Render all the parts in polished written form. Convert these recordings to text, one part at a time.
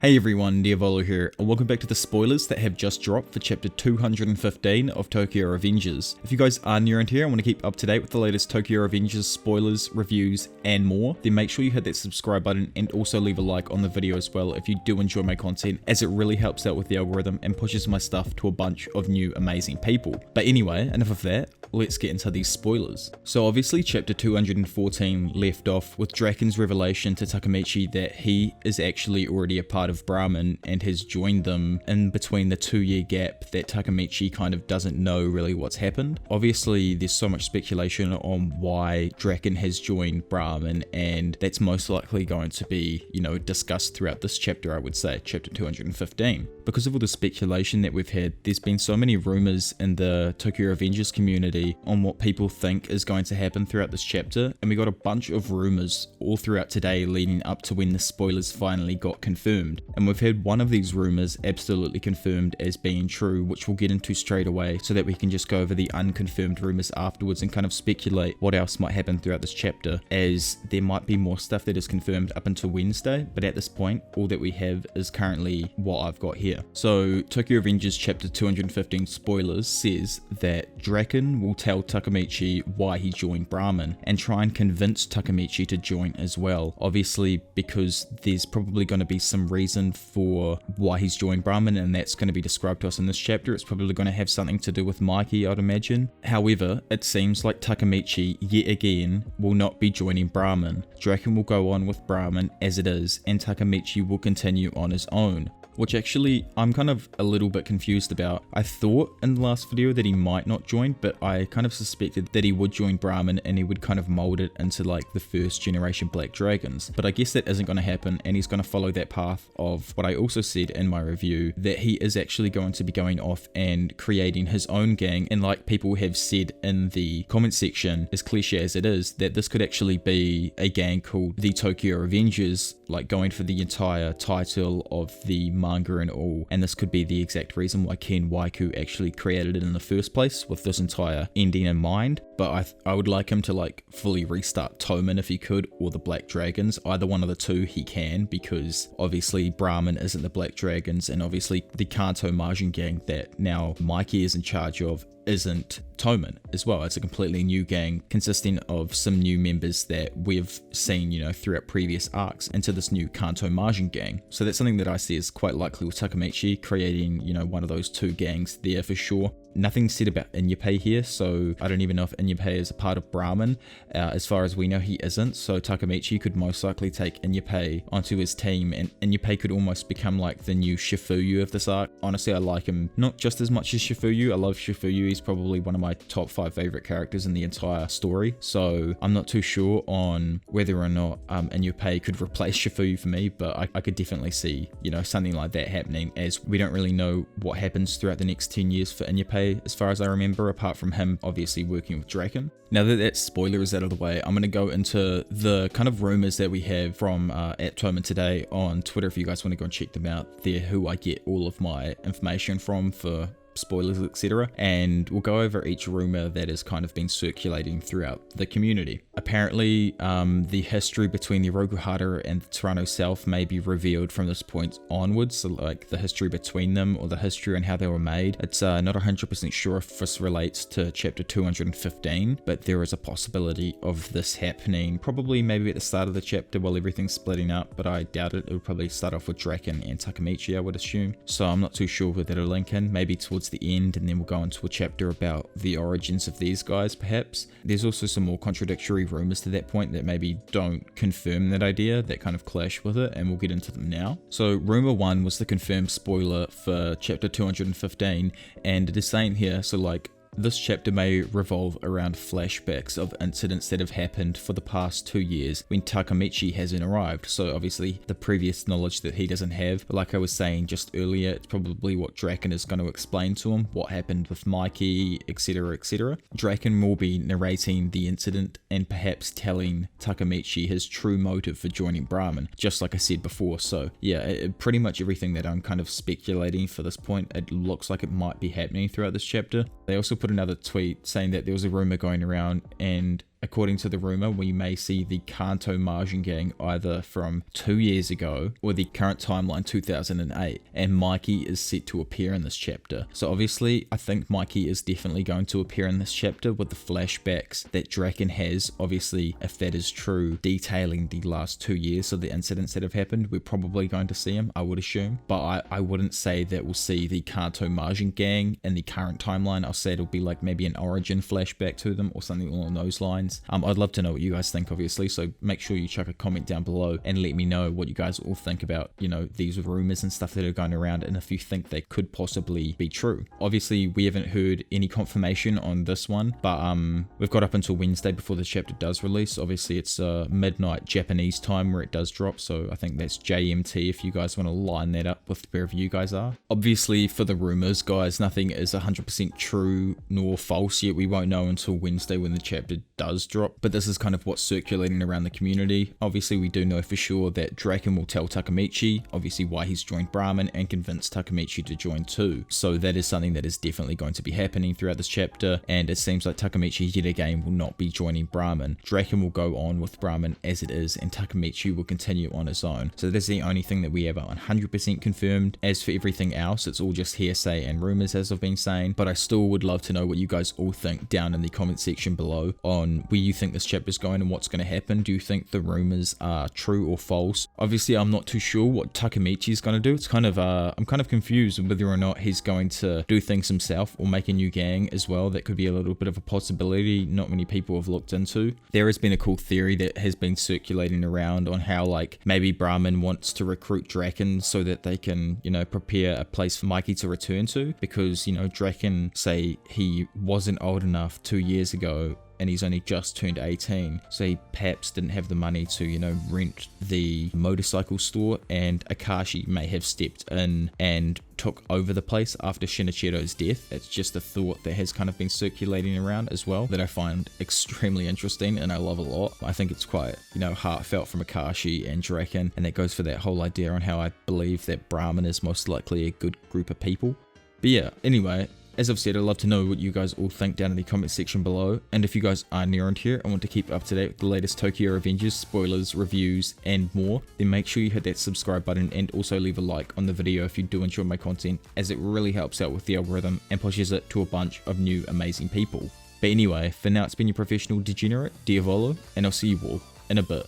Hey everyone, Diavolo here, and welcome back to the spoilers that have just dropped for chapter 215 of Tokyo Revengers. If you guys are new around here and want to keep up to date with the latest Tokyo Revengers spoilers, reviews, and more, then make sure you hit that subscribe button and also leave a like on the video as well if you do enjoy my content, as it really helps out with the algorithm and pushes my stuff to a bunch of new amazing people. But anyway, enough of that. Let's get into these spoilers. So obviously chapter 214 left off with Draken's revelation to Takemichi that he is actually already a part of Brahman and has joined them in between the 2-year gap that Takemichi kind of doesn't know really what's happened. Obviously there's so much speculation on why Draken has joined Brahman, and that's most likely going to be, discussed throughout this chapter, I would say, chapter 215. Because of all the speculation that we've had, there's been so many rumors in the Tokyo Revengers community on what people think is going to happen throughout this chapter, and we got a bunch of rumors all throughout today leading up to when the spoilers finally got confirmed. And we've had one of these rumors absolutely confirmed as being true, which we'll get into straight away so that we can just go over the unconfirmed rumors afterwards and kind of speculate what else might happen throughout this chapter, as there might be more stuff that is confirmed up until Wednesday, but at this point all that we have is currently what I've got here. So Tokyo Revengers chapter 215 spoilers says that Draken will tell Takemichi why he joined Brahman and try and convince Takemichi to join as well. Obviously because there's probably going to be some reason for why he's joined Brahman, and that's going to be described to us in this chapter. It's probably going to have something to do with Mikey, I'd imagine. However, it seems like Takemichi yet again will not be joining Brahman. Draken will go on with Brahman as it is, and Takemichi will continue on his own, which actually I'm kind of a little bit confused about. I thought in the last video that he might not join, but I kind of suspected that he would join Brahman and he would kind of mold it into like the first generation Black Dragons. But I guess that isn't going to happen, and he's going to follow that path of what I also said in my review, that he is actually going to be going off and creating his own gang. And like people have said in the comment section, as cliche as it is, that this could actually be a gang called the Tokyo Revengers, like going for the entire title of the manga and all, and this could be the exact reason why Ken Waiku actually created it in the first place, with this entire ending in mind. But I would like him to like fully restart Toman if he could, or the Black Dragons. Either one of the two he can, because obviously Brahman isn't the Black Dragons, and obviously the Kanto Margin gang that now Mikey is in charge of isn't Toman as well. It's a completely new gang consisting of some new members that we've seen, throughout previous arcs into this new Kanto Margin gang. So that's something that I see is quite likely with Takemichi creating, one of those two gangs there for sure. Nothing said about Inyapei here, so I don't even know if Inyapei is a part of Brahman. As far as we know, he isn't, so Takemichi could most likely take Inyapei onto his team, and Inyapei could almost become like the new Shifuyu of this arc. Honestly, I like him not just as much as Shifuyu. I love Shifuyu. He's probably one of my top 5 favorite characters in the entire story, so I'm not too sure on whether or not Inyapei could replace Shifuyu for me, but I could definitely see, something like that happening, as we don't really know what happens throughout the next 10 years for Inyapei, as far as I remember, apart from him obviously working with Draken. Now that spoiler is out of the way, I'm going to go into the kind of rumors that we have from at Toman today on Twitter. If you guys want to go and check them out, they're who I get all of my information from for spoilers, etc. And we'll go over each rumor that has kind of been circulating throughout the community. Apparently, the history between the Rokuhara and the Toronto South may be revealed from this point onwards, so like the history between them, or the history and how they were made. It's not 100% sure if this relates to chapter 215, but there is a possibility of this happening, probably maybe at the start of the chapter while everything's splitting up, but I doubt it. It would probably start off with Draken and Takemichi, I would assume. So I'm not too sure where that'll link in, maybe towards the end, and then we'll go into a chapter about the origins of these guys perhaps. There's also some more contradictory rumors to that point that maybe don't confirm that idea, that kind of clash with it, and we'll get into them now. So rumor 1 was the confirmed spoiler for chapter 215, and it is saying here, so like this chapter may revolve around flashbacks of incidents that have happened for the past 2 years when Takemichi hasn't arrived. So obviously the previous knowledge that he doesn't have, but like I was saying just earlier, it's probably what Draken is going to explain to him, what happened with Mikey, etc, etc. Draken will be narrating the incident and perhaps telling Takemichi his true motive for joining Brahman, just like I said before. So yeah, pretty much everything that I'm kind of speculating for this point, it looks like it might be happening throughout this chapter. They also put another tweet saying that there was a rumor going around, and according to the rumor, we may see the Kanto Margin Gang either from 2 years ago or the current timeline 2008, and Mikey is set to appear in this chapter. So obviously I think Mikey is definitely going to appear in this chapter with the flashbacks that Draken has. Obviously, if that is true, detailing the last 2 years of the incidents that have happened, we're probably going to see him, I would assume. But I wouldn't say that we'll see the Kanto Margin Gang in the current timeline. I'll say it'll be like maybe an origin flashback to them or something along those lines. I'd love to know what you guys think, obviously, so make sure you chuck a comment down below and let me know what you guys all think about, you know, these rumors and stuff that are going around, and if you think they could possibly be true. Obviously, we haven't heard any confirmation on this one, but we've got up until Wednesday before the chapter does release. Obviously, it's midnight Japanese time where it does drop, so I think that's JMT if you guys want to line that up with wherever you guys are. Obviously, for the rumors, guys, nothing is 100% true nor false yet. We won't know until Wednesday when the chapter does drop, but this is kind of what's circulating around the community. Obviously, we do know for sure that Draken will tell Takemichi, obviously, why he's joined Brahman and convince Takemichi to join too. So that is something that is definitely going to be happening throughout this chapter, and it seems like Takemichi yet again will not be joining Brahman. Draken will go on with Brahman as it is, and Takemichi will continue on his own. So that's the only thing that we have 100% confirmed. As for everything else, it's all just hearsay and rumors, as I've been saying, but I still would love to know what you guys all think down in the comment section below on where you think this chapter is going and what's going to happen. Do you think the rumors are true or false? Obviously, I'm not too sure what Takemichi is going to do. It's kind of I'm kind of confused whether or not he's going to do things himself or make a new gang as well. That could be a little bit of a possibility not many people have looked into. There has been a cool theory that has been circulating around on how, like, maybe Brahman wants to recruit Draken so that they can, you know, prepare a place for Mikey to return to, because, you know, Draken, say he wasn't old enough 2 years ago and he's only just turned 18, so he perhaps didn't have the money to, you know, rent the motorcycle store, and Akashi may have stepped in and took over the place after Shinichiro's death. It's just a thought that has kind of been circulating around as well that I find extremely interesting and I love a lot. I think it's quite, you know, heartfelt from Akashi and Draken, and that goes for that whole idea on how I believe that Brahman is most likely a good group of people. But yeah, anyway, as I've said, I'd love to know what you guys all think down in the comment section below, and if you guys are new around here and want to keep up to date with the latest Tokyo Revengers, spoilers, reviews, and more, then make sure you hit that subscribe button and also leave a like on the video if you do enjoy my content, as it really helps out with the algorithm and pushes it to a bunch of new amazing people. But anyway, for now, it's been your professional degenerate, Diavolo, and I'll see you all in a bit.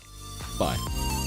Bye.